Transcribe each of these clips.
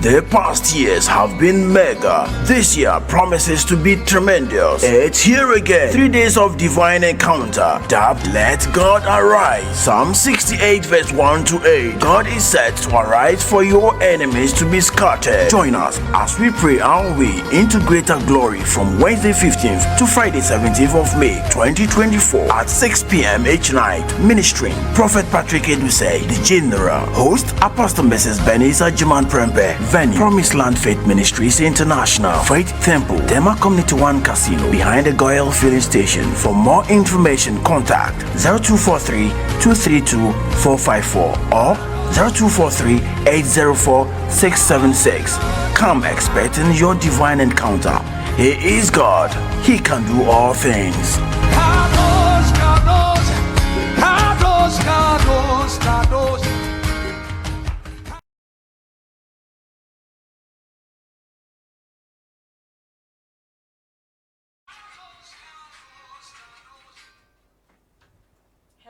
The past years have been mega. This year promises to be tremendous. It's here again. 3 days of divine encounter. Dubbed Let God Arise. Psalm 68 verse 1 to 8. God is set to arise for your enemies to be scattered. Join us as we pray our way into greater glory from Wednesday 15th to Friday 17th of May 2024 at 6 p.m. each night. Ministering Prophet Patrick Edusei, the General. Host Apostle Mrs. Bernice Ajiman Prempe. Venue Promised Land Faith Ministries International. Faith Temple, Dema Community One Casino, behind the Goyle Filling Station. For more information, contact 0243 232 454 or 0243 804 676. Come expecting your divine encounter. He is God. He can do all things.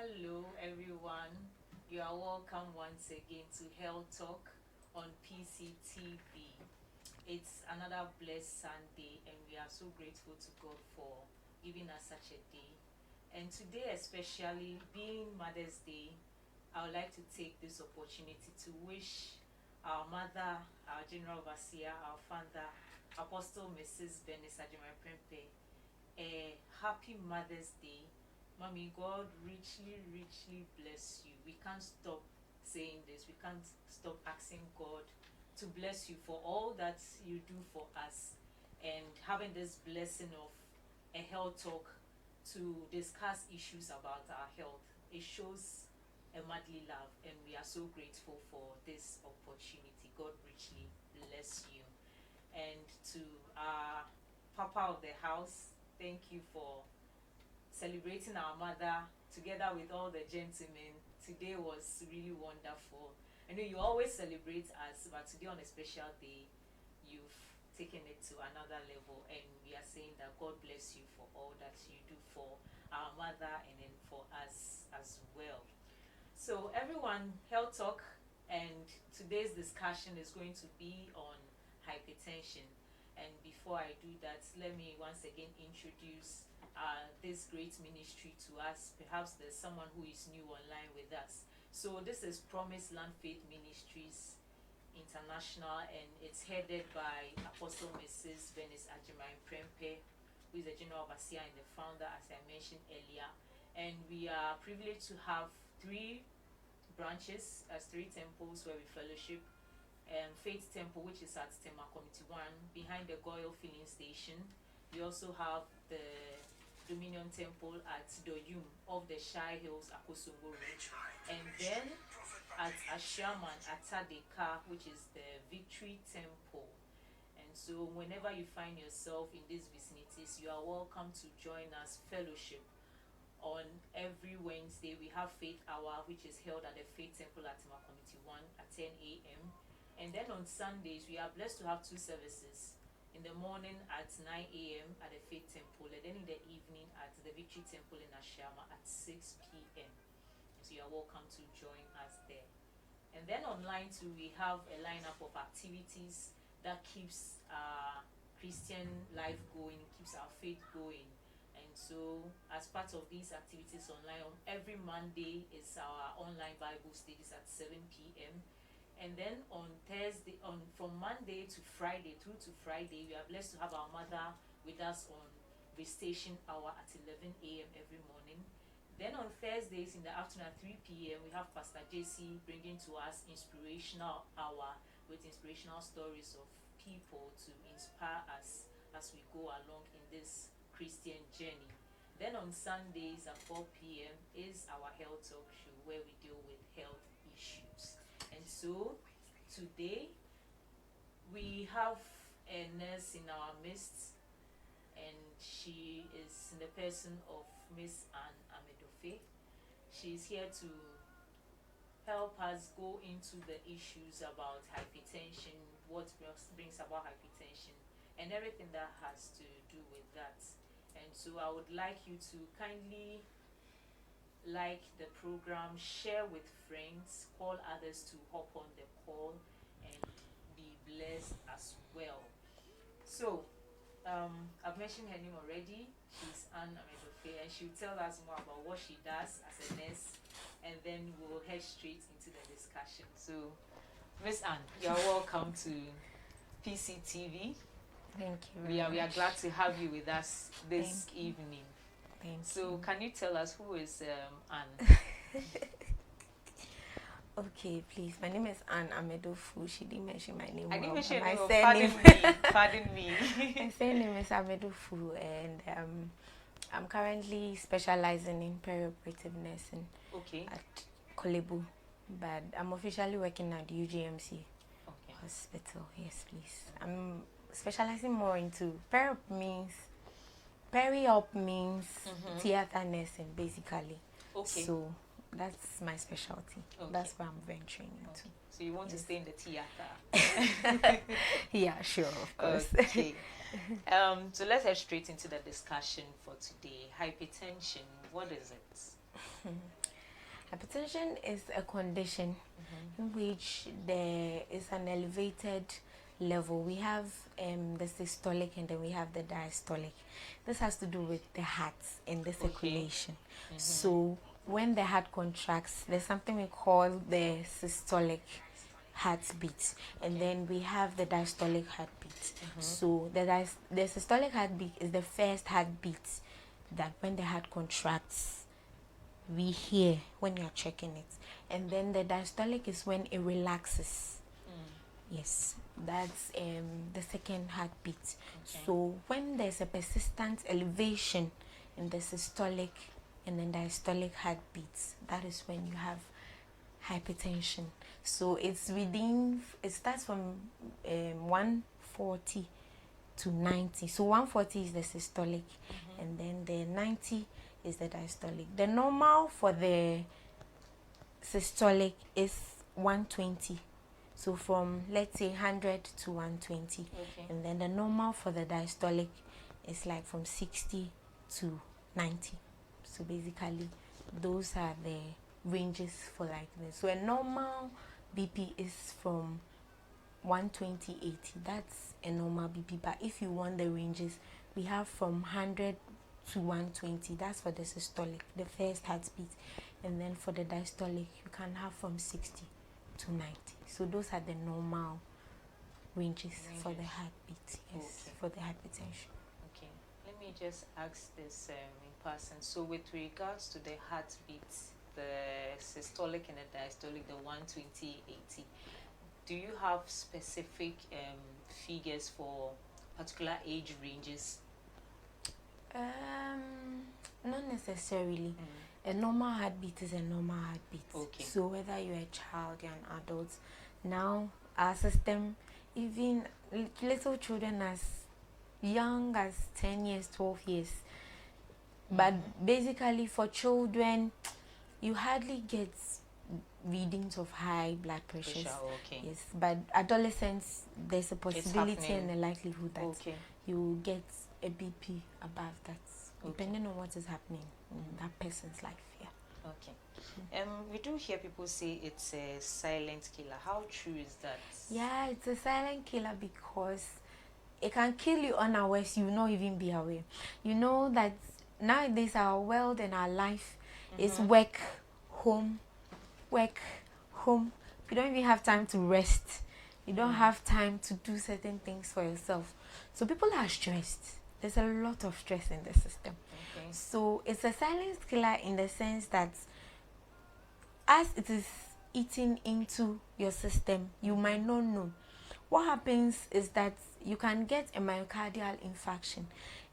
Hello everyone, you are welcome once again to Health Talk on PCTV. It's another blessed Sunday and we are so grateful to God for giving us such a day. And today, especially being Mother's Day, I would like to take this opportunity to wish our mother, our General Overseer, our founder, Apostle Mrs. Bernice Ajiman Prempe, a happy Mother's Day. Mommy, God richly bless you. We can't stop saying this. We can't stop asking God to bless you for all that you do for us, and having this blessing of a health talk to discuss issues about our health. It shows a motherly love, and we are so grateful for this opportunity. God richly bless you. And to our Papa of the house, thank you for celebrating our mother together with all the gentlemen. Today was really wonderful. I know you always celebrate us, but today on a special day, you've taken it to another level, and we are saying that God bless you for all that you do for our mother and then for us as well. So everyone, Health Talk, and today's discussion is going to be on hypertension. And before I do that, let me once again introduce this great ministry to us. Perhaps there's someone who is new online with us. So this is Promised Land Faith Ministries International, and it's headed by Apostle Mrs. Bernice Ajiman Prempe, who is the General Overseer and the founder, as I mentioned earlier. And we are privileged to have 3 branches, as 3 temples where we fellowship. Faith Temple, which is at Tema Community 1, behind the Goyle Filling Station. We also have the Dominion Temple at Doyum of the Shire Hills, Akosombo Road. And then at Ashaman at Tadeka, which is the Victory Temple. And so whenever you find yourself in these vicinities, you are welcome to join us fellowship. On every Wednesday, we have Faith Hour, which is held at the Faith Temple at Tema Community 1 at 10 a.m. And then on Sundays, we are blessed to have 2 services. In the morning at 9 a.m. at the Faith Temple, and then in the evening at the Victory Temple in Ashama at 6 p.m. So you are welcome to join us there. And then online too, we have a lineup of activities that keeps our Christian life going, keeps our faith going. And so as part of these activities online, on every Monday is our online Bible studies at 7 p.m. And then on Thursday, from Monday to Friday, through to Friday, we are blessed to have our mother with us on Visitation Hour at 11 a.m. every morning. Then on Thursdays in the afternoon at 3 p.m., we have Pastor JC bringing to us Inspirational Hour with inspirational stories of people to inspire us as we go along in this Christian journey. Then on Sundays at 4 p.m. is our Health Talk show where we deal with health issues. And so today we have a nurse in our midst, and she is in the person of Miss AMEDOFU. She is here to help us go into the issues about hypertension, what brings about hypertension, and everything that has to do with that. And so I would like you to kindly like the program, share with friends, call others to hop on the call and be blessed as well. So, I've mentioned her name already. She's Anne AMEDOFU, and she'll tell us more about what she does as a nurse, and then we'll head straight into the discussion. So, Miss Anne, you're welcome to PCTV. Thank you. We are glad to have you with us this evening. Thank So, you. can you tell us who is Anne? Okay, please. My name is Anne AMEDOFU. She didn't mention my name. I didn't well, mention your my name. surname. Pardon me. My surname is AMEDOFU, and I'm currently specializing in perioperative nursing Okay. at Kolebu, but I'm officially working at UGMC Okay. hospital. Yes, please. I'm specializing more into peri-op means theater nursing, basically. Okay. So that's my specialty. Okay. That's what I'm venturing into. Okay. So you want to stay in the theater? Yeah, sure, of course. Okay. So let's head straight into the discussion for today. Hypertension, what is it? Hypertension is a condition in which there is an elevated level. We have the systolic and then we have the diastolic. This has to do with the heart and the circulation. So when the heart contracts, there's something we call the systolic heartbeat, and then we have the diastolic heartbeat. So the systolic heartbeat is the first heartbeat that when the heart contracts, we hear when you're checking it, and then the diastolic is when it relaxes. Yes, that's the second heartbeat. Okay. So when there's a persistent elevation in the systolic and then diastolic heartbeats, that is when you have hypertension. So it starts from 140 to 90. So 140 is the systolic, and then the 90 is the diastolic. The normal for the systolic is 120. So from, let's say, 100 to 120. Okay. And then the normal for the diastolic is like from 60 to 90. So basically, those are the ranges for like this. So a normal BP is from 120, 80. That's a normal BP. But if you want the ranges, we have from 100 to 120. That's for the systolic, the first heartbeat. And then for the diastolic, you can have from 60 to 90. So those are the normal ranges for the heartbeat. Yes, Okay. for the hypertension. Okay. Let me just ask this in person. So with regards to the heartbeats, the systolic and the diastolic, the 120, 80, do you have specific figures for particular age ranges? Not necessarily. A normal heartbeat is a normal heartbeat. Okay. So whether you're a child, you're an adult, now our system, even little children as young as 10 years, 12 years. But basically for children, you hardly get readings of high blood pressures. Okay. Yes, but adolescents, there's a possibility happening. and a likelihood that Okay. you get a BP above that, Okay. depending on what is happening in that person's life. Yeah. Okay. We do hear people say it's a silent killer. How true is that? Yeah, it's a silent killer because it can kill you unawares. You will not even be aware. You know that nowadays our world and our life is work, home, work, home. You don't even have time to rest. You don't have time to do certain things for yourself. So people are stressed. There's a lot of stress in the system. Okay. So it's a silent killer in the sense that as it is eating into your system, you might not know. What happens is that you can get a myocardial infarction,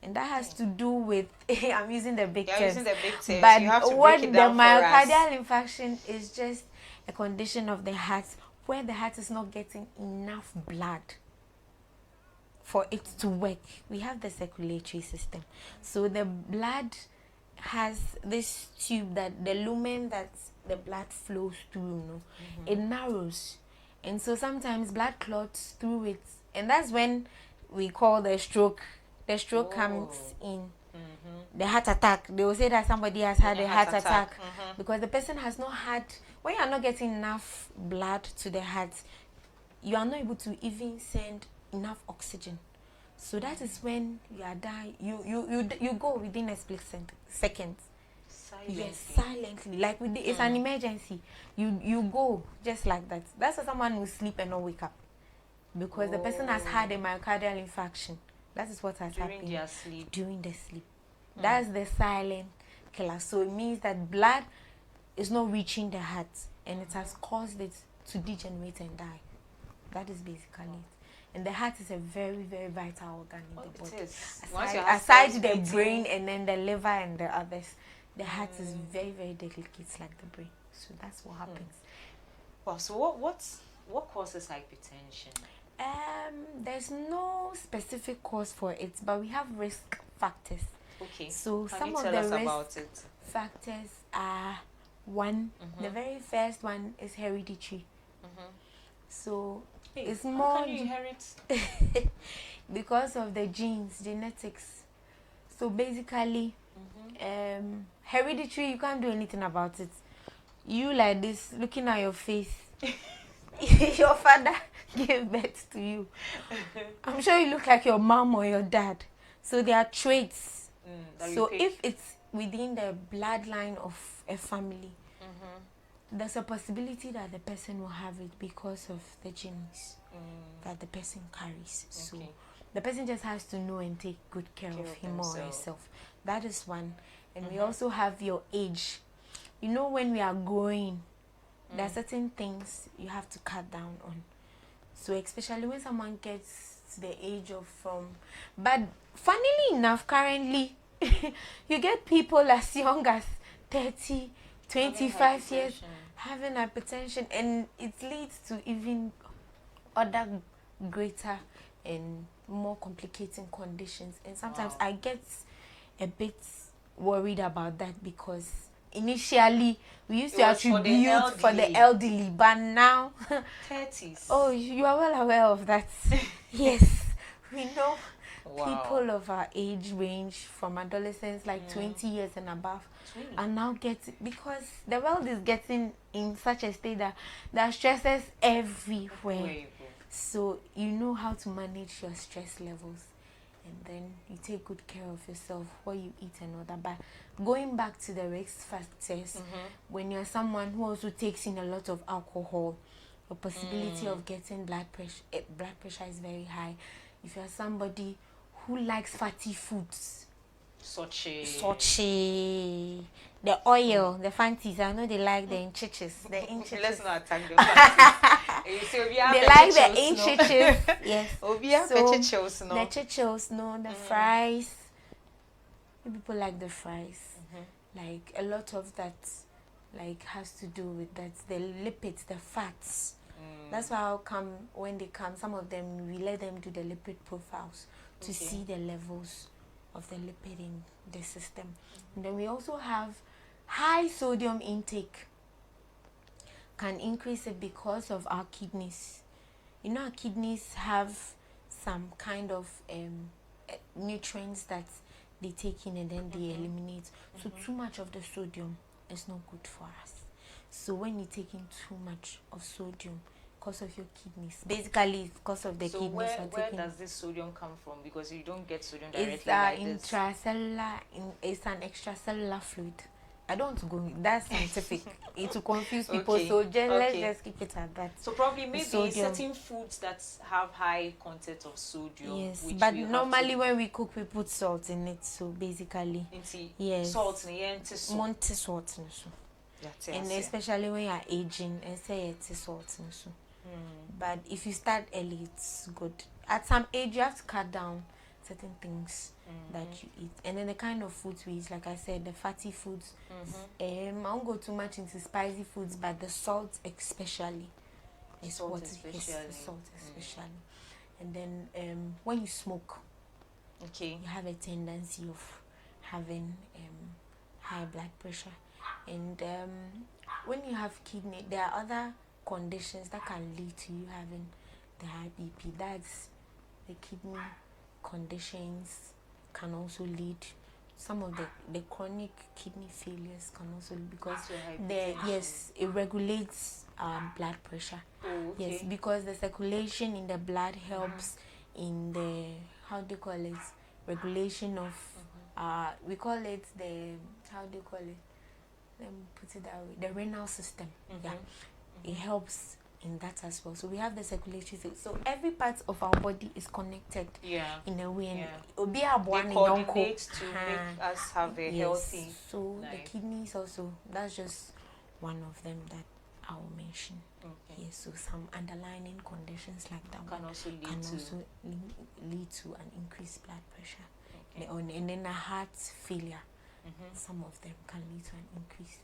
and that has to do with I'm using the big terms. Using the big terms. But You have to what break it the down for myocardial us. infarction is just a condition of the heart where the heart is not getting enough blood for it to work. We have the circulatory system, so the blood has this tube that the lumen that the blood flows through, it narrows, and so sometimes blood clots through it, and that's when we call the stroke. The stroke comes in. The heart attack, they will say that somebody has had a heart attack because the person has not had, when you are not getting enough blood to the heart, you are not able to even send enough oxygen. So that is when you are dying. You go within a split second. Silently. Yes, silently. Like it's an emergency. You go just like that. That's why someone will sleep and not wake up, because the person has had a myocardial infarction. That is what has happened during the sleep. That's the silent killer. So it means that blood is not reaching the heart, and it has caused it to degenerate and die. That is basically it. And the heart is a very, very vital organ in the body. It is. Aside the brain and then the liver and the others, the heart is very, very delicate, like the brain. So that's what happens. Wow. So what causes hypertension? There's no specific cause for it, but we have risk factors. Okay. So Can some you of tell the us risk about it? factors are one. The very first one is hereditary. So it's more. How can you inherit? Because of the genes, genetics. So basically, hereditary, you can't do anything about it. You like this, looking at your face, your father gave birth to you. I'm sure you look like your mom or your dad. So there are traits. So if it's within the bloodline of a family, there's a possibility that the person will have it because of the genes that the person carries. So the person just has to know and take good care of him or herself. That is one. And we also have your age. You know, when we are growing, there are certain things you have to cut down on. So especially when someone gets to the age of but funnily enough, currently, you get people as young as 30, 25 years having hypertension, and it leads to even other greater and more complicating conditions. And sometimes I get a bit worried about that, because initially we used to attribute for the elderly, but now 30s. Oh, you are well aware of that. Yes, we know people of our age range, from adolescents like 20 years and above, are now getting, because the world is getting in such a state that there are stresses everywhere. So you know how to manage your stress levels, and then you take good care of yourself, what you eat and all that. But going back to the risk factors, when you're someone who also takes in a lot of alcohol, the possibility of getting blood pressure is very high. If you're somebody who likes fatty foods, Sochi, the oil, the fancies, I know they like the inchiches. Let's not attack the fancies. They like the inchiches. Yes. So the chichos, no, the fries. People like the fries. Like a lot of that, like, has to do with that, the lipids, the fats. That's why when they come, some of them, we let them do the lipid profiles to see the levels of the lipid in the system. And then we also have high sodium intake can increase it because of our kidneys. You know, our kidneys have some kind of nutrients that they take in and then they eliminate. So too much of the sodium is not good for us. So when you take in too much of sodium, because of your kidneys, basically it's because of the kidneys. Where does this sodium come from? Because you don't get sodium directly. It's intracellular. It's an extracellular fluid. I don't want to go. That's scientific. It will confuse people. So let's just keep it at that. So probably maybe certain foods that have high content of sodium. Yes, but normally when we cook, we put salt in it. So basically, salt in Monte salt. And especially when you are aging, and say it's salt. But if you start early, it's good. At some age, you have to cut down certain things that you eat, and then the kind of foods we eat. Like I said, the fatty foods. I won't go too much into spicy foods, but the salt especially is salt especially. And then when you smoke, you have a tendency of having high blood pressure. And when you have kidney, there are other conditions that can lead to you having the high BP. That's the kidney conditions can also lead some of the chronic kidney failures can also because So it regulates blood pressure. Oh, okay. Yes, because the circulation in the blood helps in the, how do you call it, regulation of we call it the, how do you call it, let me put it that way, the renal system. Yeah, it helps in that as well. So we have the circulatory system. So every part of our body is connected in a way. And They coordinate to make us have a healthy so life. the kidneys also, that's just one of them that I will mention. Okay. Yes, so some underlying conditions like that Can one also lead to an increased blood pressure. Okay. And then a heart failure. Some of them can lead to an increased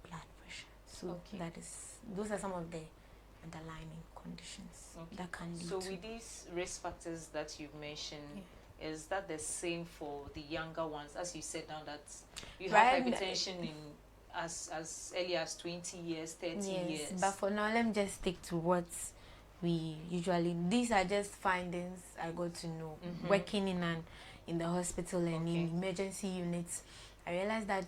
blood pressure. So those are some of the underlying conditions that can lead So to. with these risk factors that you've mentioned, is that the same for the younger ones? As you said now that you have hypertension in as early as 20 years, 30 years. But for now, let me just stick to what we usually, these are just findings I got to know working in the hospital and in emergency units. I realized that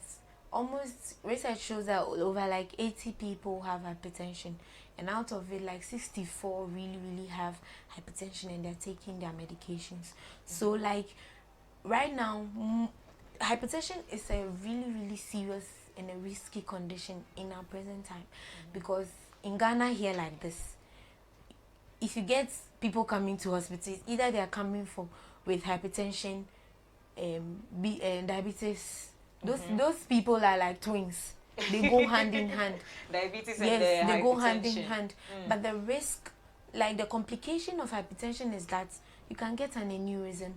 almost research shows that over like 80 people have hypertension, and out of it like 64 really have hypertension and they're taking their medications. So like right now, hypertension is a really serious and a risky condition in our present time, because in Ghana here like this, if you get people coming to hospitals, either they are coming with hypertension, diabetes. Those people are like twins. They go hand in hand. Diabetes and they go hand in hand. But the risk, like the complication of hypertension, is that you can get an aneurysm.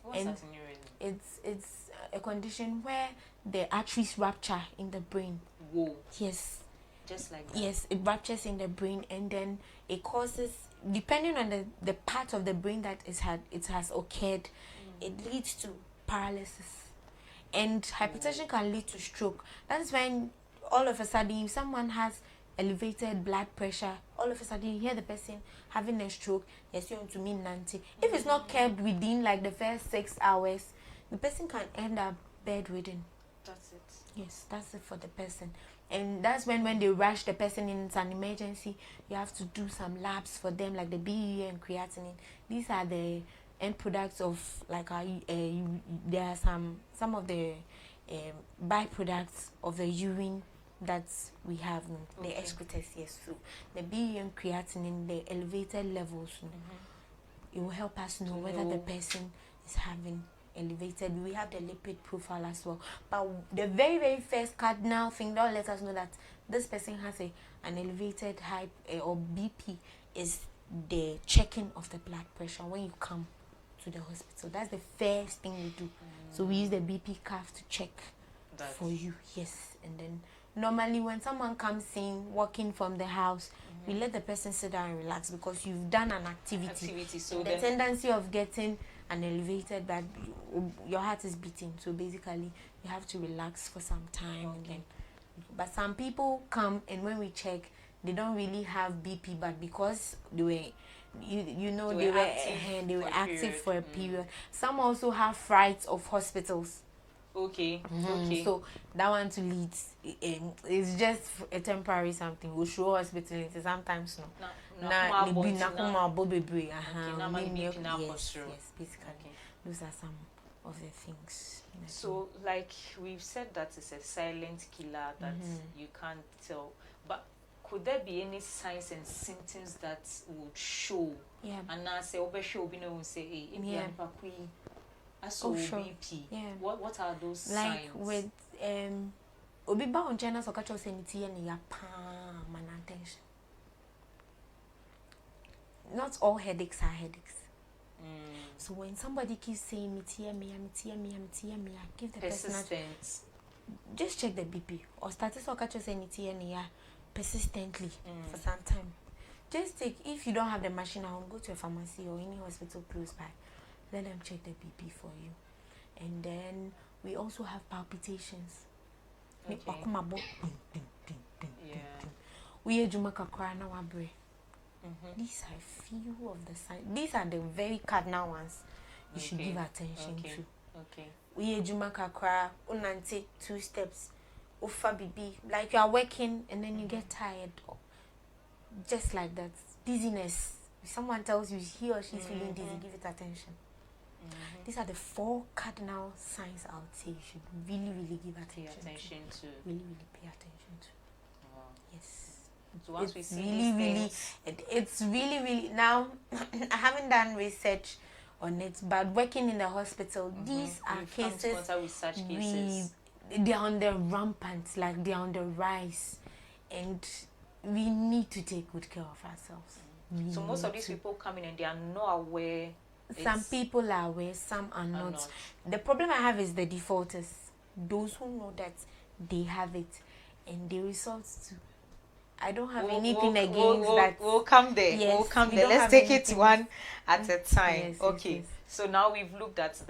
What's an aneurysm? It's a condition where the arteries rupture in the brain. Whoa. Yes. Just like that. Yes, it ruptures in the brain, and then it causes, depending on the part of the brain that it has occurred, it leads to paralysis. And hypertension can lead to stroke. That is when all of a sudden, if someone has elevated blood pressure, all of a sudden you hear the person having a stroke, they're going to mean 90. If it's not kept within like the first 6 hours, the person can end up bedridden. That's it. Yes, that's it for the person. And that's when they rush the person in, it's an emergency, you have to do some labs for them, like the BUA and creatinine. These are the end products of like there are some of the byproducts of the urine that we have, the excretors. Yes, so the BUA and creatinine, the elevated levels, it will help us know whether the person is having elevated. We have the lipid profile as well, but the very first cardinal thing that will let us know that this person has an elevated high or BP is the checking of the blood pressure when you come to the hospital. That's the first thing we do. So we use the BP cuff to check for you. Yes, and then normally when someone comes in walking from the house, we let the person sit down and relax, because you've done an activity. So the tendency of getting an elevated blood, your heart is beating, so basically you have to relax for some time. And then, but some people come, and when we check, they don't really have BP, but because they were they were active for a period. Some also have frights of hospitals. Okay. So that one to lead, it's just a temporary something. We'll show hospital sometimes no. Yes, basically those are some of the things. So like we've said, that it's a silent killer that you can't tell, but could there be any signs and symptoms that would show? And I say show say BP. What are those signs? Like with obi ba on China so catch us anything and ya man attention. Not all headaches are headaches. So when somebody keeps saying me, give the person just check the BP, or start to catch us anything persistently for some time. Just take, if you don't have the machine at home, go to a pharmacy or any hospital close by. Let them check the BP for you. And then we also have palpitations. Okay. These are few of the signs. These are the very cardinal ones you should give attention to. Okay. We ejuma kakra, unante 2 steps, ufa bibi. Like you are working and then you get tired. Just like that. Dizziness. If someone tells you he or she's feeling dizzy, give it attention. These are the 4 cardinal signs I would say you should really give attention to. Really pay attention to. Wow. Yes. So once we see really, these really, things, it's really now. I haven't done research on it, but working in the hospital, these are cases with such cases. They are on the rampant, like they are on the rise, and we need to take good care of ourselves. So most of these people come in and they are not aware. Some people are aware, some are not. The problem I have is the defaulters, those who know that they have it, and they resort to. I don't have anything against that. We'll come there. Yes, we'll come there. Let's take it one at a time. Yes, Okay. yes. So now we've looked at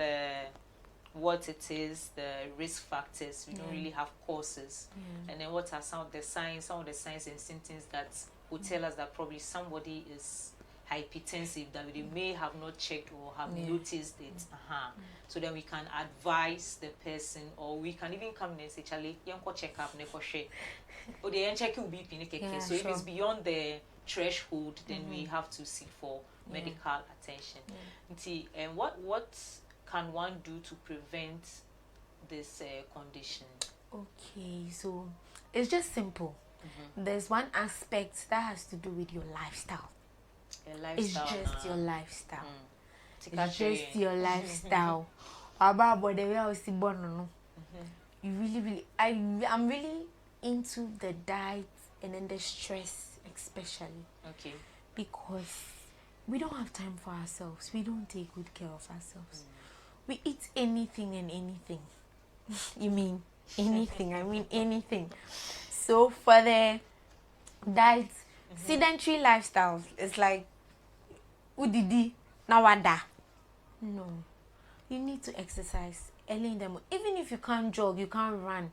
what it is, the risk factors. We don't really have causes. And then what are some of the signs and symptoms that will tell us that probably somebody is hypertensive, that they may have not checked or have noticed it. So then we can advise the person, or we can even come in and say, Charlie, you can check up, or the check will be so if it's beyond the threshold, then we have to seek for medical attention. And what can one do to prevent this condition? Okay, so it's just simple. There's one aspect that has to do with your lifestyle. It's just your lifestyle. It's just your lifestyle. About the way I was born, you really, I'm really into the diet and then the stress, especially. Okay. Because we don't have time for ourselves. We don't take good care of ourselves. We eat anything and anything. You mean anything? I mean anything. So for the diet, sedentary lifestyles, it's like udidi nawada. No, you need to exercise early in the morning. Even if you can't jog, you can't run.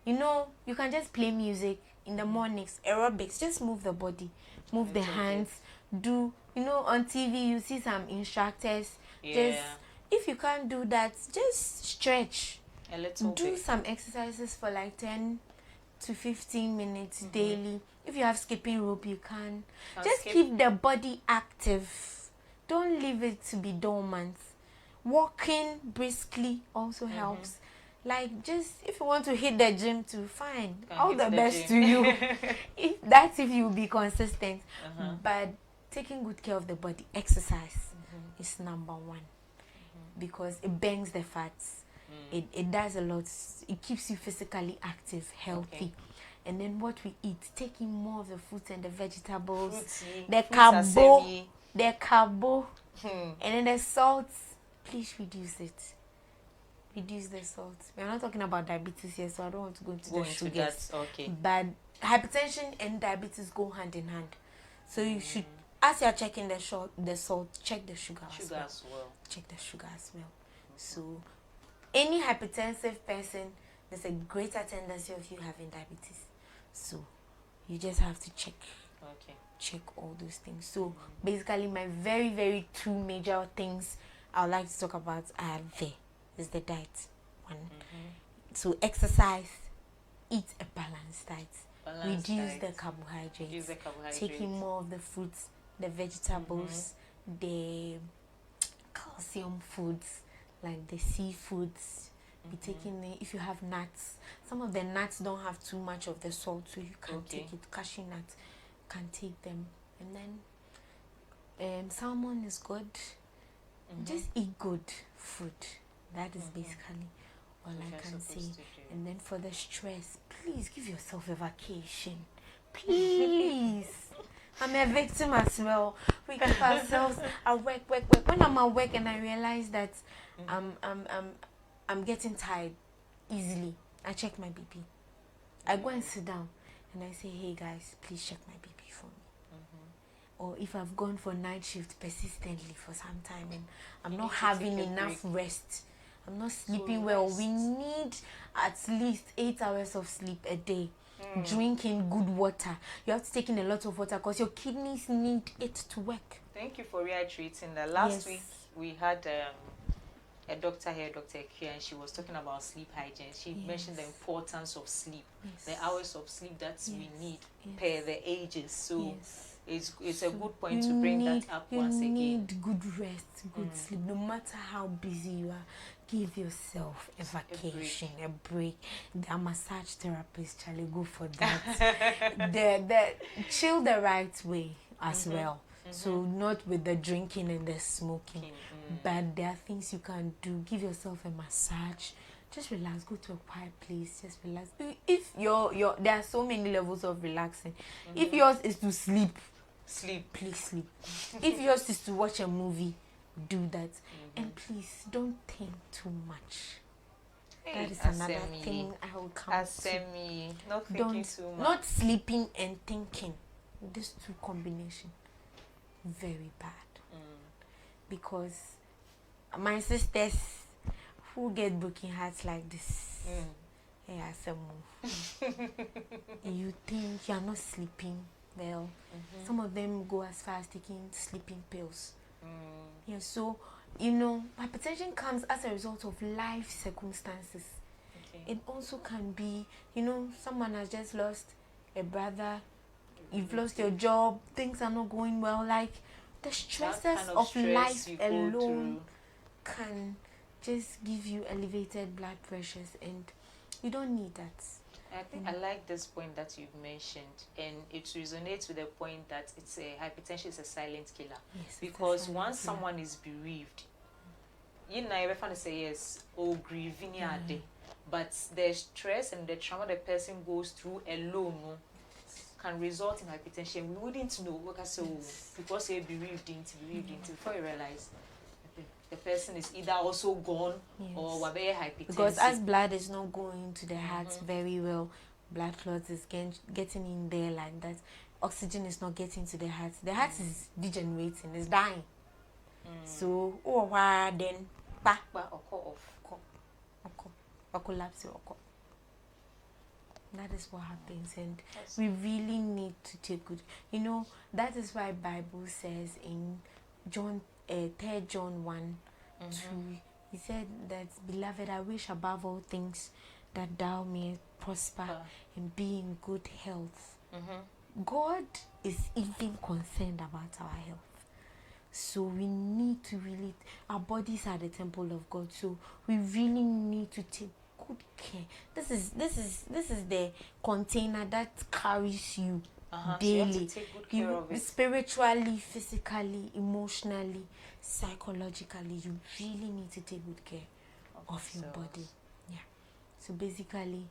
You know, you can just play music in the mornings, aerobics. Just move the body, move the hands. Do on TV you see some instructors. Just if you can't do that, just stretch. A little do bit. Some exercises for like 10 to 15 minutes daily. If you have skipping rope, you can. Just keep the body active. Don't leave it to be dormant. Walking briskly also helps. Like, just if you want to hit the gym too, fine. All the best to you. If you will be consistent. But taking good care of the body, exercise is number 1. Because it burns the fats. It does a lot. It keeps you physically active, healthy. And then what we eat, taking more of the fruits and the vegetables, the carbo, and then the salt. Please reduce it. Reduce the salt. We're not talking about diabetes here, so I don't want to go into the sugars. But hypertension and diabetes go hand in hand. So you should, as you're checking the salt, check the sugar as well. Check the sugar as well. So any hypertensive person, there's a greater tendency of you having diabetes. So you just have to check all those things. So basically my very, very 2 major things I would like to talk about are is the diet. 1. So exercise, eat a balanced diet. Reduce the carbohydrates. Taking more of the fruits, the vegetables, the calcium foods, like the seafoods. Be taking if you have nuts. Some of the nuts don't have too much of the salt, so you can take it. Cashew nuts, can take them. And then salmon is good. Just eat good food. That is basically all I can say. And then for the stress, please give yourself a vacation. Please. I'm a victim as well. We give ourselves a work. When I'm at work and I realize that I'm getting tired easily, I check my BP. I go and sit down and I say, hey guys, please check my BP for me. Or if I've gone for night shift persistently for some time and I'm not having enough rest, I'm not sleeping well, we need at least 8 hours of sleep a day. Drinking good water. You have to take in a lot of water because your kidneys need it to work. Thank you for reiterating that. Last week we had a doctor here, Dr. Kia, and she was talking about sleep hygiene. She mentioned the importance of sleep, the hours of sleep that we need per the ages. So it's a good point to bring that up once again. You need good rest, good sleep. No matter how busy you are, give yourself a vacation, a break. The massage therapist, Charlie, go for that. the chill the right way as well. So not with the drinking and the smoking, but there are things you can do. Give yourself a massage. Just relax. Go to a quiet place. Just relax. If your there are so many levels of relaxing. If yours is to sleep, please sleep. If yours is to watch a movie, do that. And please don't think too much. That is another thing I will come to. Not thinking too much. Not sleeping and thinking. These two combination. Very bad. Because my sisters who get broken hearts like this, you think you are not sleeping well. Some of them go as far as taking sleeping pills. Yeah, so hypertension comes as a result of life circumstances. It also can be, someone has just lost a brother. You've lost your job, things are not going well, like the stresses of life alone can just give you elevated blood pressures, and you don't need that. I think I like this point that you've mentioned, and it resonates with the point that hypertension is a silent killer. Yes, because once someone is bereaved, everyone say yes, grieving but the stress and the trauma the person goes through alone can result in hypertension. We wouldn't know because you're bereaved before you realize the person is either also gone or hypertensive. Because as blood is not going to the heart very well, blood clots is getting in there like that. Oxygen is not getting to the heart. The heart is degenerating, it's dying. So then collapse. That is what happens, and we really need to take good. That is why Bible says in John 3 John 1 2, he said that, beloved, I wish above all things that thou may prosper and be in good health. God is even concerned about our health. So we need to really, our bodies are the temple of God. So we really need to take good care. This is the container that carries you daily. So you have to take good care of it. Spiritually, physically, emotionally, psychologically, you really need to take good care of your body. Yeah. So basically,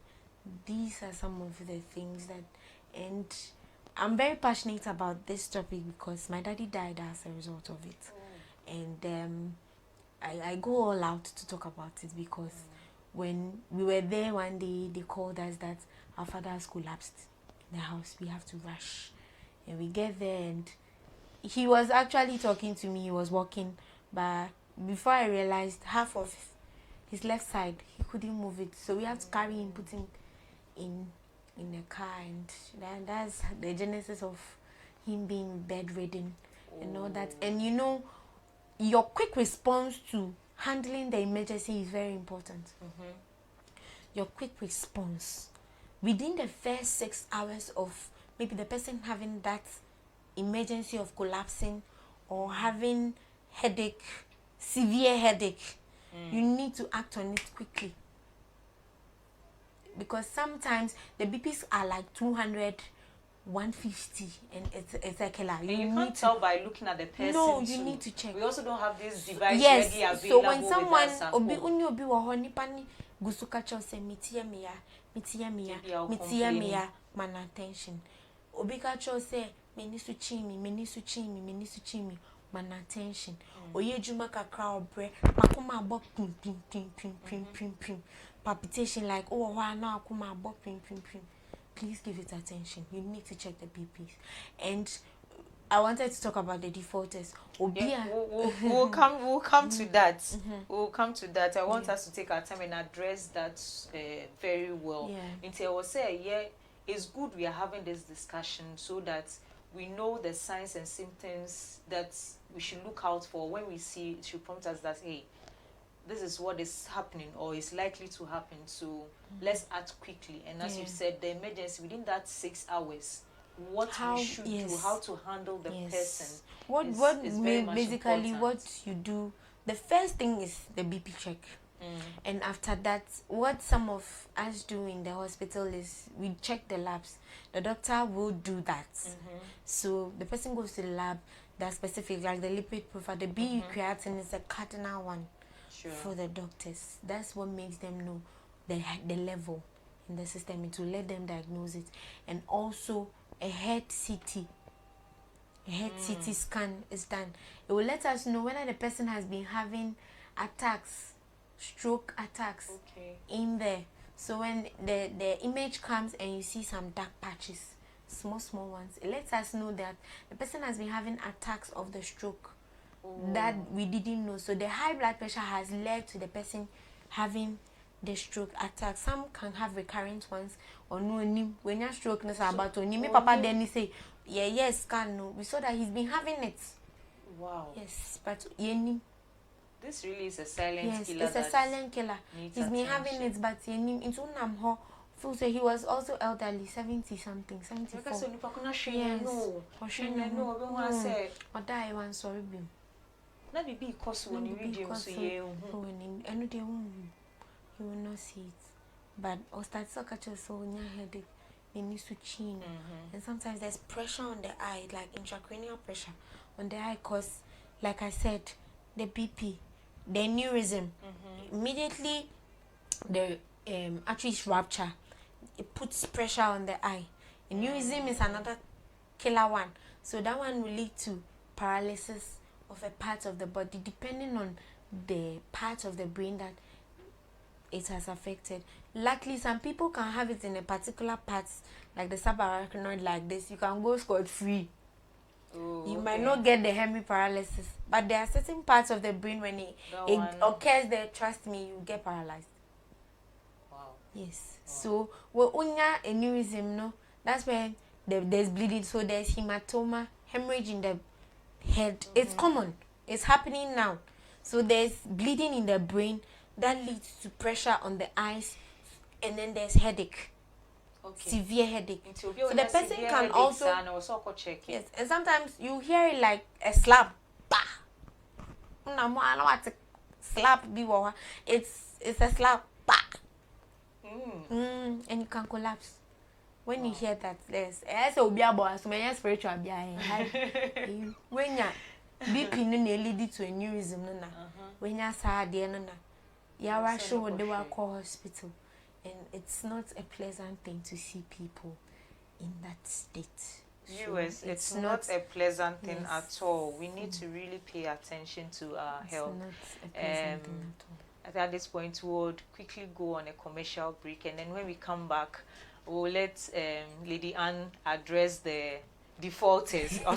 these are some of the things that, and I'm very passionate about this topic because my daddy died as a result of it. And I go all out to talk about it because when we were there one day, they called us that our father has collapsed in the house. We have to rush. And we get there, and he was actually talking to me. He was walking, but before I realized, half of his left side, he couldn't move it. So we have to carry him, put him in a car, and that's the genesis of him being bedridden and all that. And your quick response to handling the emergency is very important. Your quick response within the first 6 hours of maybe the person having that emergency of collapsing or having headache, severe headache, you need to act on it quickly. Because sometimes the BPs are like 200, 150, and it's a killer. And you can't tell by looking at the person. No, you need to check. We also don't have this device ready available. So when someone man attention. Man attention. Oyejuma kakra obre, makuma abo pim. Palpitation like now akuma abo pim. Please give it attention. You need to check the BPs. And I wanted to talk about the defaulters. We'll come to that. We'll come to that. I want us to take our time and address that very well. Until I will say, it's good we are having this discussion so that we know the signs and symptoms that we should look out for. When we see it, should prompt us that, hey, this is what is happening or is likely to happen, so let's act quickly. And as you said, the emergency within that 6 hours, what we should do, how to handle the person. Is very much basically important. what you do, the first thing is the BP check. And after that, what some of us do in the hospital is we check the labs. The doctor will do that. So the person goes to the lab that's specific, like the lipid profile. The BU creatinine is a cardinal one for the doctors. That's what makes them know the level in the system, and to let them diagnose it. And also a head CT. A head CT scan is done. It will let us know whether the person has been having attacks, stroke attacks in there. So when the image comes and you see some dark patches, small ones, it lets us know that the person has been having attacks of the stroke that we didn't know. So the high blood pressure has led to the person having the stroke attack. Some can have recurrent ones or no. When your stroke is about to me, Papa then he say, yes, can no. We saw that he's been having it. Wow. Yes, but yeah. This really is a silent killer. It's a silent killer. He's been having it, but into Namho, so he was also elderly, 70 something, 74. Yes. Or die one, sorry, Bill. Not be because when you read him, so you will not see it. But or start to catch your soul in your headache, they need to chin. And sometimes there's pressure on the eye, like intracranial pressure on the eye, cause, like I said, the BP, the aneurysm, immediately the arteries rupture, it puts pressure on the eye. Aneurysm is another killer one, so that one will lead to paralysis of a part of the body, depending on the part of the brain that it has affected. Luckily, some people can have it in a particular part, like the subarachnoid, like this. You can go scot-free. You might not get the hemiparalysis, but there are certain parts of the brain when it occurs there, trust me, you get paralyzed. Wow. Yes. Wow. So when aneurysm, no, that's when there's bleeding. So there's hematoma, hemorrhage in the head. It's common. It's happening now. So there's bleeding in the brain that leads to pressure on the eyes, and then there's headache. Severe headache. So the person can also yes, and sometimes you hear it like a slap. Bah. I don't know what to slap be. It's a slap. Bah. And you can collapse when you hear that. There's so spiritual when you BP lead to aneurysm when you sad you are sure they will call hospital. And it's not a pleasant thing to see people in that state. Viewers, it's not a pleasant thing at all. We need to really pay attention to our health. It's not a pleasant thing at all. At this point, we would quickly go on a commercial break, and then when we come back, we'll let Lady Anne address the defaulters. We'll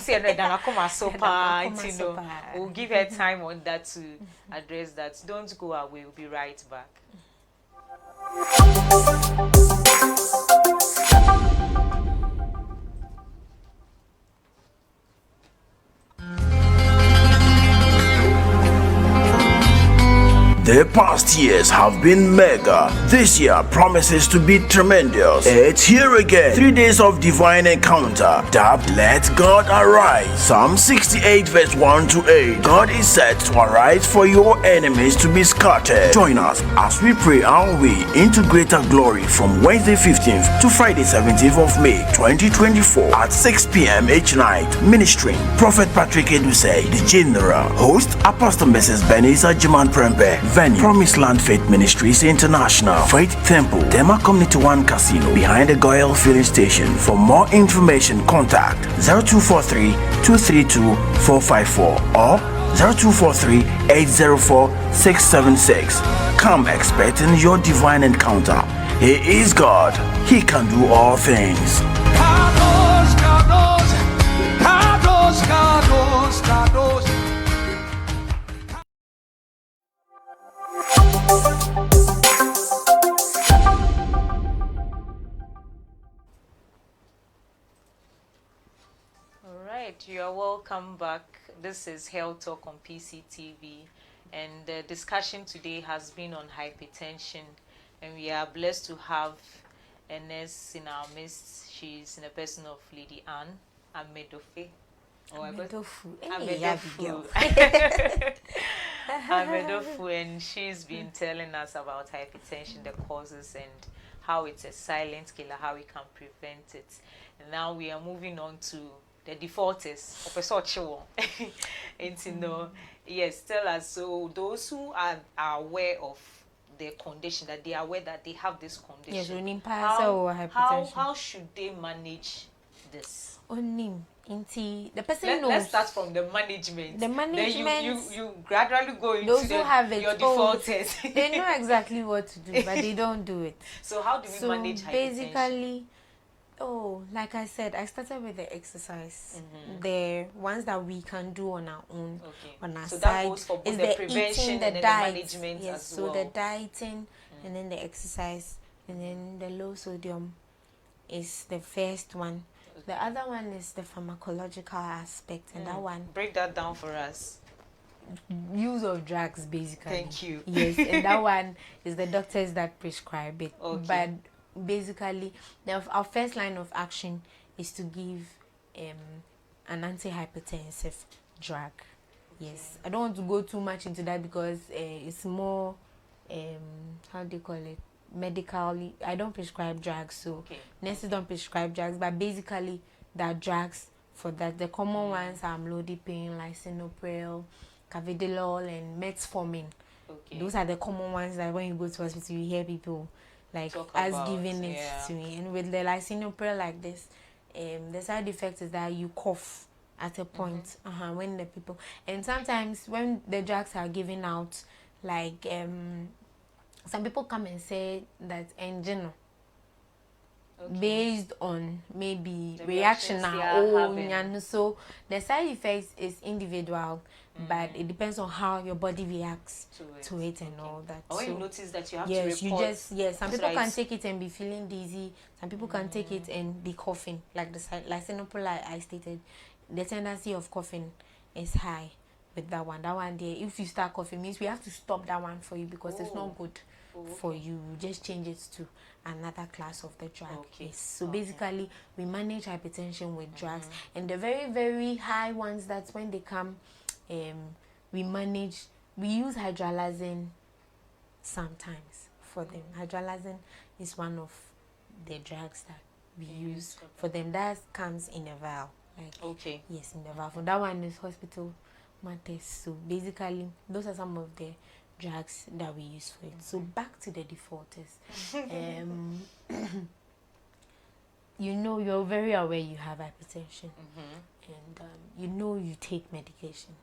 give her time on that to address that. Don't go away. We'll be right back. The past years have been mega. This year promises to be tremendous. It's here again. 3 days of divine encounter. Dubbed Let God Arise. Psalm 68 verse 1 to 8. God is set to arise for your enemies to be scattered. Join us as we pray our way into greater glory from Wednesday 15th to Friday 17th of May 2024 at 6 p.m. each night. Ministering Prophet Patrick Edusei, the General. Host Apostle Mrs. Benisa Jiman Prempe. Venue Promised Land Faith Ministries International. Faith Temple, Tema Community 1 Casino, behind the Goyal Filling Station. For more information, contact 0243 232 454 or 0243 804 676. Come expecting your divine encounter. He is God. He can do all things. You are welcome back. This is Health Talk on PCTV, And the discussion today has been on hypertension, and we are blessed to have a nurse in our midst. She's in the person of Lady Anne AMEDOFU. AMEDOFU. AMEDOFU. AMEDOFU, and she's been telling us about hypertension, the causes, and how it's a silent killer, how we can prevent it. And now we are moving on to the defaulters of a such one. And you know, yes, tell us. So those who are aware of their condition, that they are aware that they have this condition, Yes, how should they manage this? The person knows. Let's start from the management. The management. Then you gradually go into those who have it, your defaulters. They know exactly what to do, but they don't do it. So how do we manage hypertension? Basically, like I said, I started with the exercise. The ones that we can do on our own, on our so side, that goes for both is the eating, prevention the and then diet. the management yes, as so well. the dieting and then the exercise and then the low sodium is the first one. The other one is the pharmacological aspect, and that one, break that down for us. Use of drugs, basically. Thank you. Yes, and that one is the doctors that prescribe it. Okay. But basically, our first line of action is to give an antihypertensive drug. Yes, I don't want to go too much into that because it's more how do you call it, medically. I don't prescribe drugs, so nurses don't prescribe drugs, but basically there are drugs for that. The common ones are amlodipine, lisinopril, carvedilol, and metformin. Those are the common ones that when you go to hospital you hear people like giving it to me. And with the lisinopril like this, the side effect is that you cough at a point when the people, and sometimes when the drugs are given out, like some people come and say that engine based on maybe the reaction now. So the side effects is individual, but it depends on how your body reacts to it and all that. Or when you notice that you have to report. Some people can take it and be feeling dizzy. Some people can take it and be coughing. Like the lisinopril I stated, the tendency of coughing is high with that one. That one there, if you start coughing, means we have to stop that one for you because it's not good for you. Just change it to another class of the drug. Yes. So basically, we manage hypertension with drugs, and the very, very high ones, that's when they come, we use hydralazine sometimes for them. Hydralazine is one of the drugs that we use for them. That comes in a vial. Yes, in the vial. For that one is hospital matters. So basically, those are some of the drugs that we use for it. So back to the defaulters. You're very aware you have hypertension, and you take medication.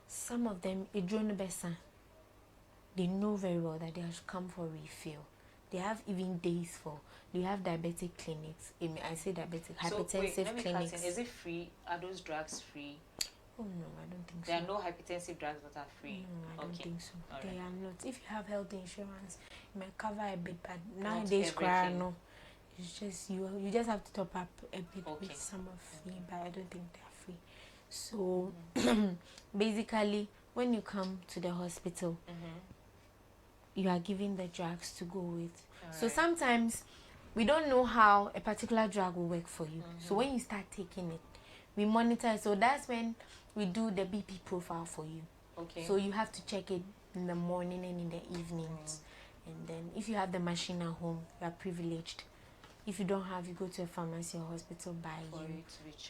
Some of them, they know very well that they have come for refill. They have even days for. You have diabetic clinics. I say diabetic hypertensive clinics. Is it free? Are those drugs free? Oh no, I don't think so. There are no hypertensive drugs that are free. No, I don't think so. They are not. If you have health insurance, it might cover a bit, but nowadays, no. It's just you just have to top up a bit with some of it, but I don't think they are free. So basically, when you come to the hospital, you are given the drugs to go with. So sometimes we don't know how a particular drug will work for you. So when you start taking it, we monitor it. So that's when we do the BP profile for you. So you have to check it in the morning and in the evenings. And then if you have the machine at home, you are privileged. If you don't have, you go to a pharmacy or hospital by you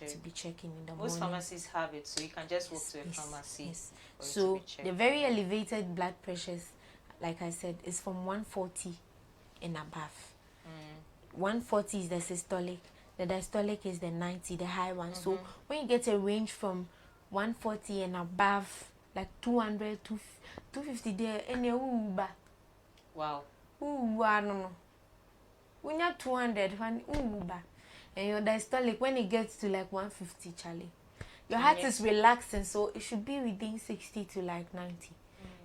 to be checking in the morning. Most pharmacies have it, so you can just walk to a pharmacy. Yes. So the very elevated blood pressures, like I said, is from 140 and above. 140 is the systolic. The diastolic is the 90, the high one. So when you get a range from 140 and above, like 200 to 250 there, any uba. Wow. No. When you're 200, uba. And your diastolic, when it gets to like 150, Charlie, your heart is relaxing, so it should be within 60 to like 90,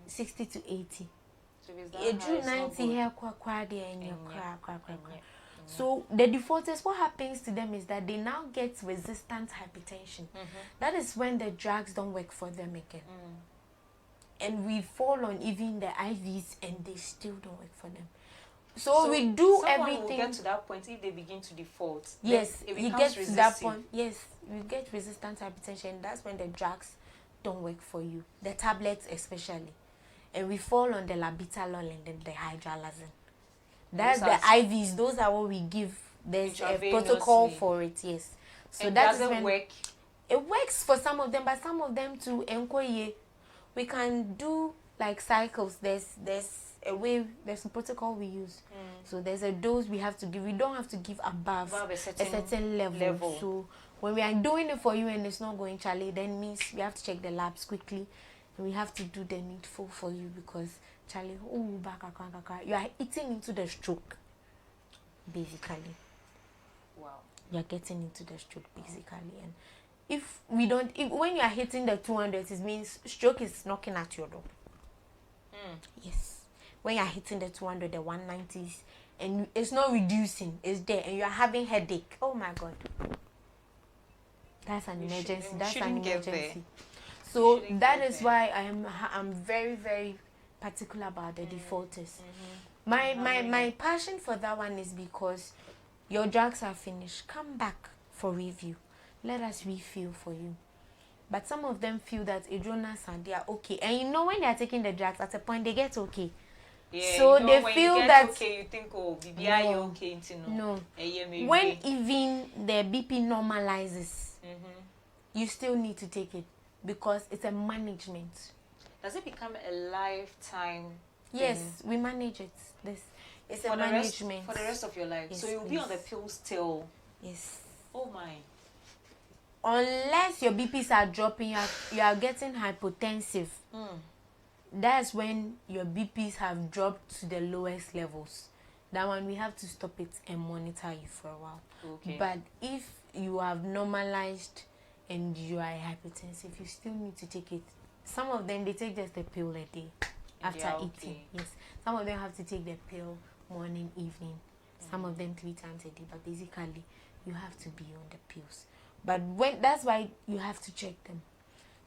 60 to 80. So if it's that high, 90 here, and your So the defaulters, what happens to them is that they now get resistant hypertension. That is when the drugs don't work for them again. and we fall on even the IVs and they still don't work for them. So we do everything. Someone will get to that point if they begin to default. Yes, it you becomes get to that resistive. point. Yes, you get resistant hypertension. That's when the drugs don't work for you, the tablets especially, and we fall on the labetalol and then the hydralazine. That's the IVs. Those are what we give. There's a protocol for it. Yes. So that doesn't work. It works for some of them, but some of them too. We can do like cycles. There's a way. There's a protocol we use. So there's a dose we have to give. We don't have to give above a certain level. So when we are doing it for you and it's not going, Charlie, then means we have to check the labs quickly. And we have to do the needful for you because Charlie, you are eating into the stroke, basically. Wow. You are getting into the stroke, basically. And when you are hitting the 200, it means stroke is knocking at your door. Yes. When you are hitting the 200, the 190s, and it's not reducing, it's there, and you are having headache. Oh my God. That's an emergency. That's an emergency. So that is why I'm very, very particular about the defaulters. My passion for that one is because your drugs are finished. Come back for review. Let us refill for you. But some of them feel that Adronas and they are okay. And you know when they are taking the drugs, at a point they get okay. Yeah, so you know, they when feel you get that okay, you think, oh, BBI, you okay, no. When even the BP normalizes, you still need to take it because it's a management. Does it become a lifetime? Yes, we manage it. It's a management for the rest of your life. Yes, so you'll be on the pills till. Yes. Oh my. Unless your BPs are dropping, you are getting hypotensive. That's when your BPs have dropped to the lowest levels. That one we have to stop it and monitor you for a while. Okay. But if you have normalized and you are hypertensive, you still need to take it. Some of them they take just a pill a day after eating. Yes. Some of them have to take the pill morning, evening. Some of them 3 times a day. But basically, you have to be on the pills. But that's why you have to check them.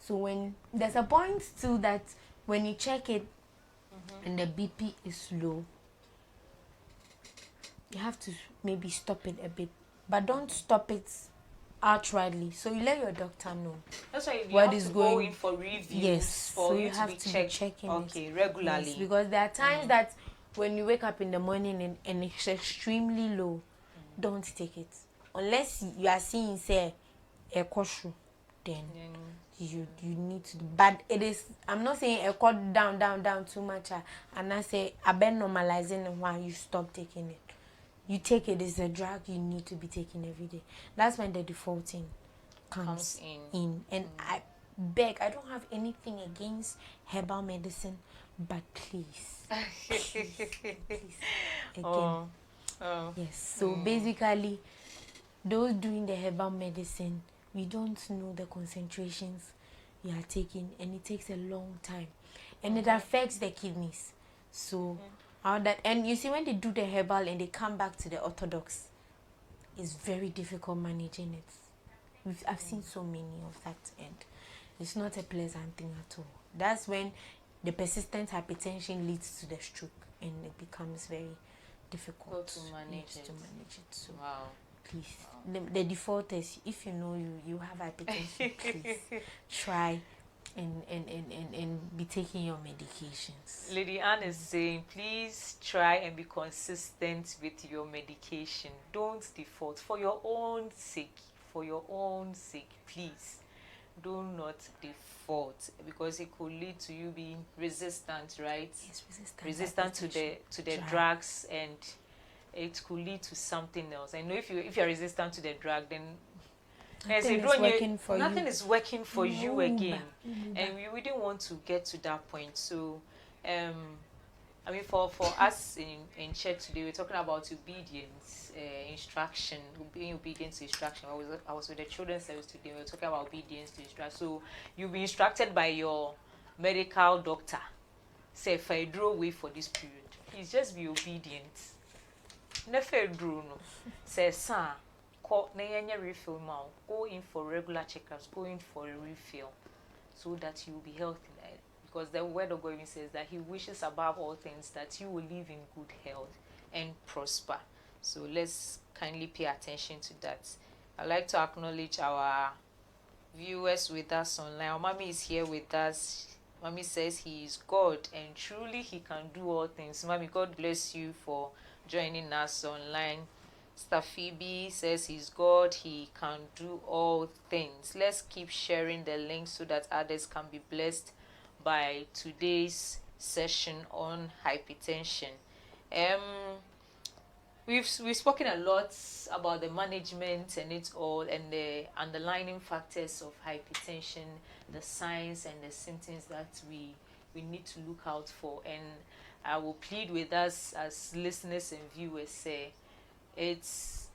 So when there's a point too that when you check it and the BP is low, you have to maybe stop it a bit, but don't stop it outrightly. So you let your doctor know. That's why you what have is to going go in for reviews. Yes, for so you you to have be to checked. be checking okay, it regularly. Yes, because there are times that when you wake up in the morning and it's extremely low, don't take it unless you are seeing say a koshu, then you need to. But it is, I'm not saying a cut down too much, and I say I've been normalizing and why you stop taking it. You take it, it's a drug you need to be taking every day. That's when the defaulting comes in. And I beg, I don't have anything against herbal medicine, but please again. Yes, so basically those doing the herbal medicine, we don't know the concentrations you are taking, and it takes a long time, and it affects the kidneys. So how that, and you see when they do the herbal and they come back to the orthodox, it's very difficult managing it. I've seen so many of that, and it's not a pleasant thing at all. That's when the persistent hypertension leads to the stroke, and it becomes very difficult to manage it. So wow. Please, the default is, if you know you have hypertension, please try and be taking your medications. Lady Anne is saying, please try and be consistent with your medication. Don't default. For your own sake, please do not default, because it could lead to you being resistant, right? Yes, resistant to the drugs, and it could lead to something else. I know if you're resistant to the drug, then nothing is working for you again. And we didn't want to get to that point. So I mean, for us in church today, we're talking about obedience, instruction, being obedient to instruction. I was with the children's service today. We were talking about obedience to instruction. So you'll be instructed by your medical doctor. Say, if I draw away for this period, please just be obedient. Never draw no. Say, sir, refill now. Go in for regular checkups. Go in for a refill, so that you will be healthy. because the word of God even says that He wishes above all things that you will live in good health and prosper. So let's kindly pay attention to that. I'd like to acknowledge our viewers with us online. Our mommy is here with us. Mommy says He is God and truly He can do all things. Mommy, God bless you for joining us online. Sister Phoebe says He's God, He can do all things. Let's keep sharing the link so that others can be blessed by today's session on hypertension. We've spoken a lot about the management and it all, and the underlying factors of hypertension, the signs and the symptoms that we need to look out for. And I will plead with us as listeners and viewers, say it's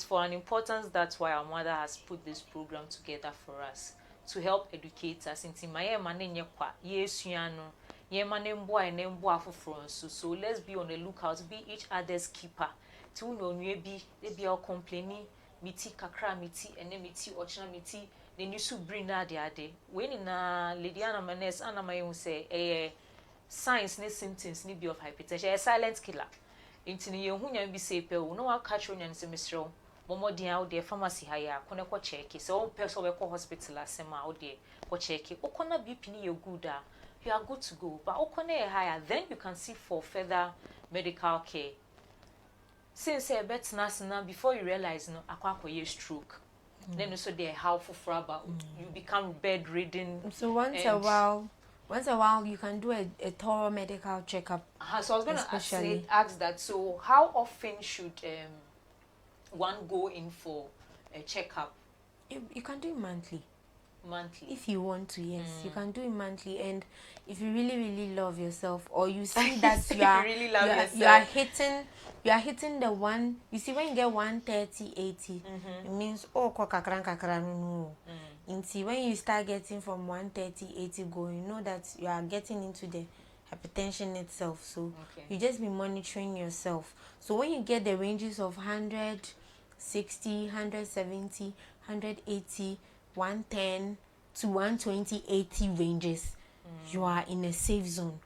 for an importance. That's why our mother has put this program together for us to help educate us. So let's be on the lookout, be each other's keeper. To no be they be all complaining, miti kakra miti and miti ochna miti, then you should bring that the other. When in Lydiana Manes and my say signs ne symptoms ni be of hypertension, a silent killer. Into the young be say pill, no one catch on and semester. Momo dia out there pharmacy hire, koneko check it. So person we call hospital as sema out there, ko check it. Okona BP ni good. You are good to go. But okona higher, then you can seek for further medical care. Since a bet now before you realize no akwa stroke. Then also they how for fraba you become bedridden. So once a while you can do a thorough medical checkup. So I was going to ask that. So how often should one go in for a checkup? You can do it monthly. Monthly. If you want to, yes, you can do it monthly. And if you really love yourself, or you see that you are hitting the one. You see when you get 130, 80, it means when you start getting from 130, 80 going, you know that you are getting into the hypertension itself. So you just be monitoring yourself. So when you get the ranges of 160, 170, 180, 110 to 120, 80 ranges, you are in a safe zone.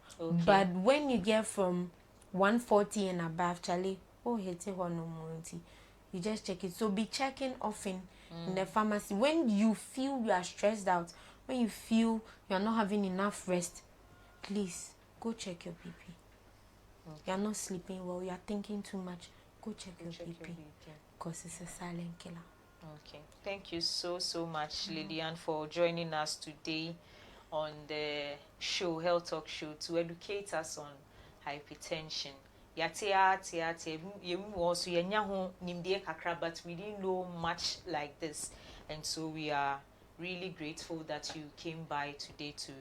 But when you get from 140 and above, Charlie, you just check it. So be checking often in the pharmacy. When you feel you are stressed out, when you feel you are not having enough rest, please go check your BP. You are not sleeping well, you are thinking too much, go check your BP. Because it's a silent killer. Okay. Thank you so much, Lillian, for joining us today on the show, Health Talk Show, to educate us on hypertension. But we didn't know much like this. And so we are really grateful that you came by today to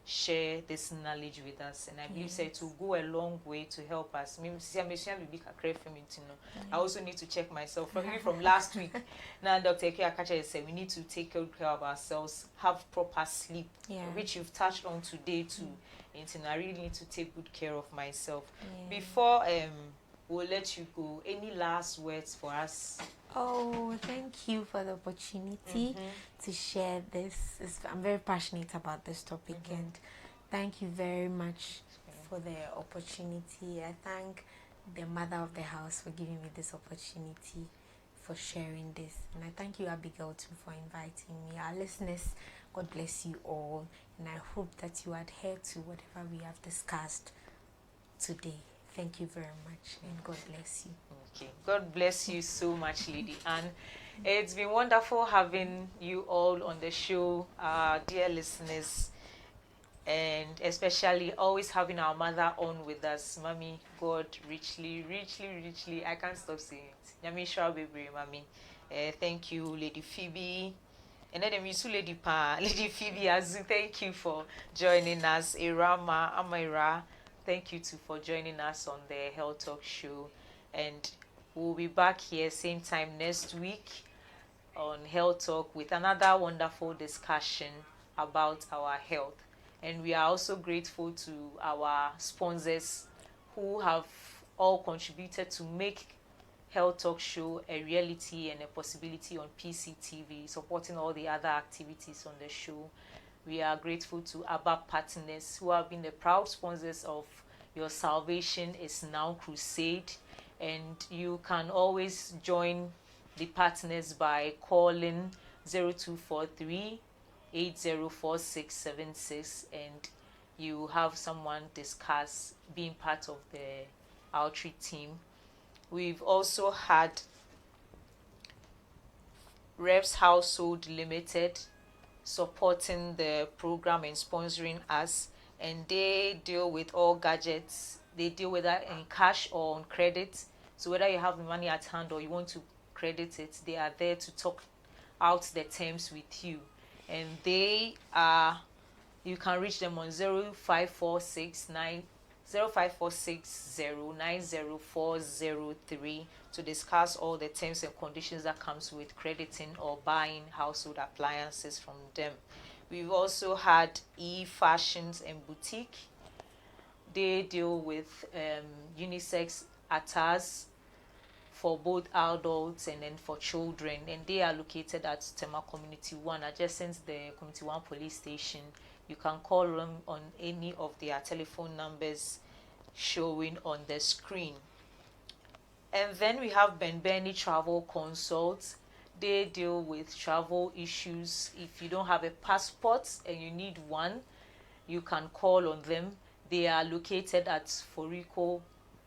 share this knowledge with us, and I believe it will go a long way to help us. I also need to check myself from last week. Now Dr. Akacha said we need to take care of ourselves, have proper sleep, which you've touched on today too. And I really need to take good care of myself. Before we'll let you go, any last words for us? Oh, thank you for the opportunity to share this. I'm very passionate about this topic, and thank you very much for the opportunity. I thank the mother of the house for giving me this opportunity, for sharing this. And I thank you, Abigail, too, for inviting me. Our listeners, God bless you all. And I hope that you adhere to whatever we have discussed today. Thank you very much, and God bless you. Okay, God bless you so much, Lady Anne. It's been wonderful having you all on the show, dear listeners, and especially always having our mother on with us. Mommy, God richly, I can't stop saying it. Yami Shao Baby, Mommy. Thank you, Lady Phoebe. And then Lady Phoebe Azu, thank you for joining us. Irama, Amaira, thank you too for joining us on the Health Talk Show. And we'll be back here same time next week on Health Talk with another wonderful discussion about our health. And we are also grateful to our sponsors who have all contributed to make Health Talk Show a reality and a possibility on PCTV, supporting all the other activities on the show. We are grateful to ABBA partners who have been the proud sponsors of Your Salvation is Now Crusade. And you can always join the partners by calling 0243 804676, and you have someone discuss being part of the outreach team. We've also had Reps Household Limited supporting the program and sponsoring us, and they deal with all gadgets. They deal with that in cash or on credit. So whether you have the money at hand or you want to credit it, they are there to talk out the terms with you. And they are, you can reach them on 0546909403 to discuss all the terms and conditions that comes with crediting or buying household appliances from them. We've also had E-Fashions and Boutique. They deal with unisex attires for both adults and then for children, and they are located at Tema Community 1, adjacent the Community 1 police station. You can call them on any of their telephone numbers showing on the screen. And then we have Ben Benny Travel Consults. They deal with travel issues. If you don't have a passport and you need one, you can call on them. They are located at Foriko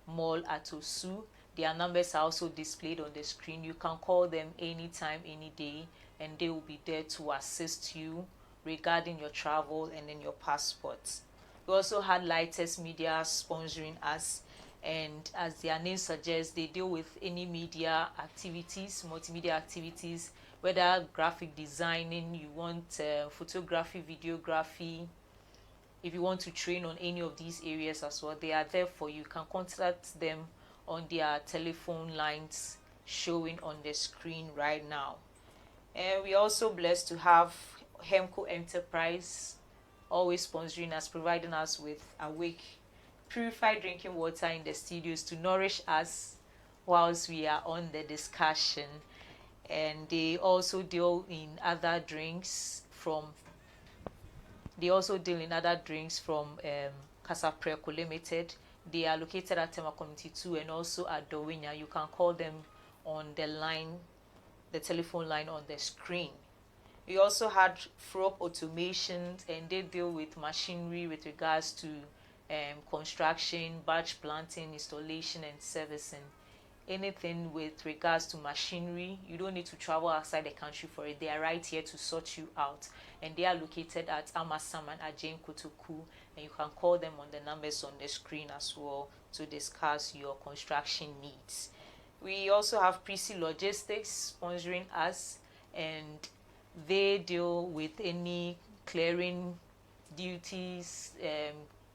Mall at Osu. Their numbers are also displayed on the screen. You can call them anytime, any day, and they will be there to assist you regarding your travel and then your passports. We also had Lightest Media sponsoring us, and as their name suggests, they deal with any media activities, multimedia activities, whether graphic designing, you want photography, videography. If you want to train on any of these areas as well, they are there for you. You can contact them on their telephone lines showing on the screen right now. And we're also blessed to have Hemco Enterprise always sponsoring us, providing us with awake, purified drinking water in the studios to nourish us whilst we are on the discussion. And they also deal in other drinks from Casa Preco Limited. They are located at Tema Community 2 and also at Dowinya. You can call them on the line, the telephone line on the screen. We also had Frop Automations, and they deal with machinery with regards to construction, batch planting, installation, and servicing. Anything with regards to machinery, you don't need to travel outside the country for it. They are right here to sort you out, and they are located at Amasam and Ajay Kotoku, and you can call them on the numbers on the screen as well to discuss your construction needs. We also have Prissy Logistics sponsoring us, and they deal with any clearing duties,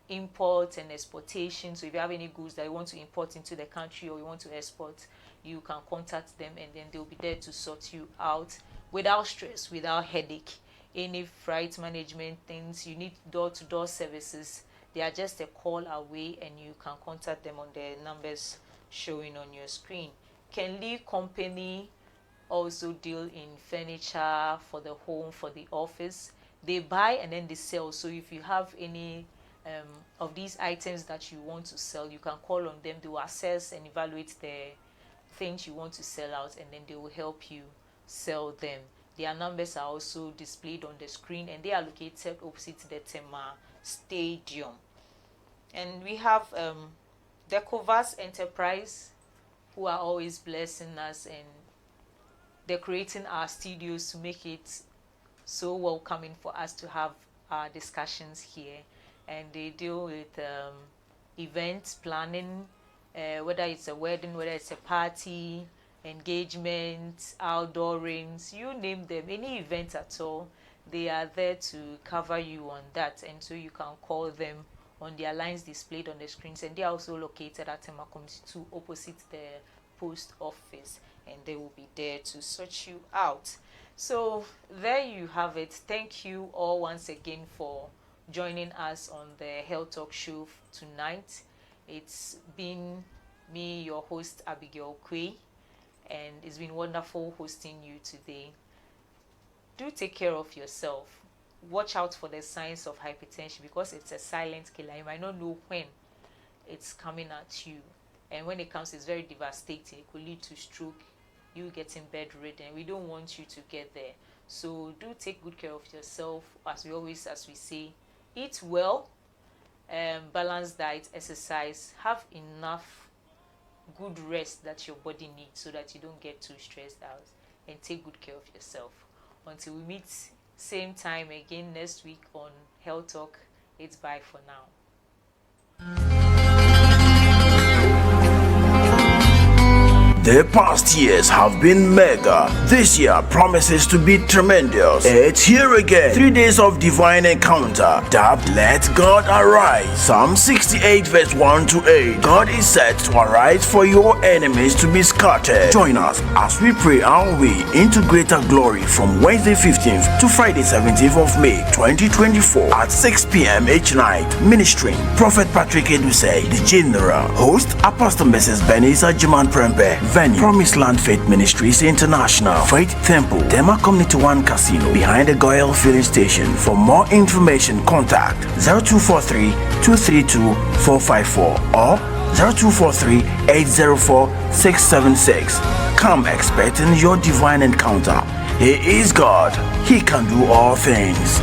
import and exportation. So if you have any goods that you want to import into the country or you want to export, you can contact them, and then they'll be there to sort you out without stress, without headache. Any freight management things, you need door-to-door services, they are just a call away, and you can contact them on the numbers showing on your screen. Ken Lee Company also deal in furniture for the home, for the office. They buy and then they sell. So if you have any of these items that you want to sell, you can call on them. They will assess and evaluate the things you want to sell out, and then they will help you sell them. Their numbers are also displayed on the screen, and they are located opposite the Tema Stadium. And we have Decovas Enterprise, who are always blessing us and decorating our studios to make it so welcoming for us to have our discussions here. And they deal with events planning, whether it's a wedding, whether it's a party, engagement, outdoorings, you name them, any event at all, they are there to cover you on that. And so you can call them on their lines displayed on the screens, and they are also located at Tema Community 2 opposite the post office, and they will be there to sort you out. So there you have it. Thank you all once again for joining us on the Health Talk Show tonight. It's been me, your host Abigail Kwe, and it's been wonderful hosting you today. Do take care of yourself. watch out for the signs of hypertension, because it's a silent killer. You might not know when it's coming at you, and when it comes, it's very devastating. It could lead to stroke, you getting bedridden. We don't want you to get there. So do take good care of yourself. As we say, eat well, balanced diet, exercise, have enough good rest that your body needs so that you don't get too stressed out, and take good care of yourself. Until we meet same time again next week on Health Talk, it's bye for now. The past years have been mega. This year promises to be tremendous. It's here again. 3 days of divine encounter, dubbed Let God Arise. Psalm 68 verse 1 to 8. God is set to arise for your enemies to be scattered. Join us as we pray our way into greater glory from Wednesday 15th to Friday 17th of May 2024 at 6 p.m. each night. Ministering Prophet Patrick Edusei, the General. Host Apostle Mrs. Benisa Jiman Prempe. Venue Promised Land Faith Ministries International. Faith Temple, Tema Community 1 Casino, behind the Goyle Filling Station. For more information, contact 0243 232 454 or 0243 804 676. Come expecting your divine encounter. He is God. He can do all things.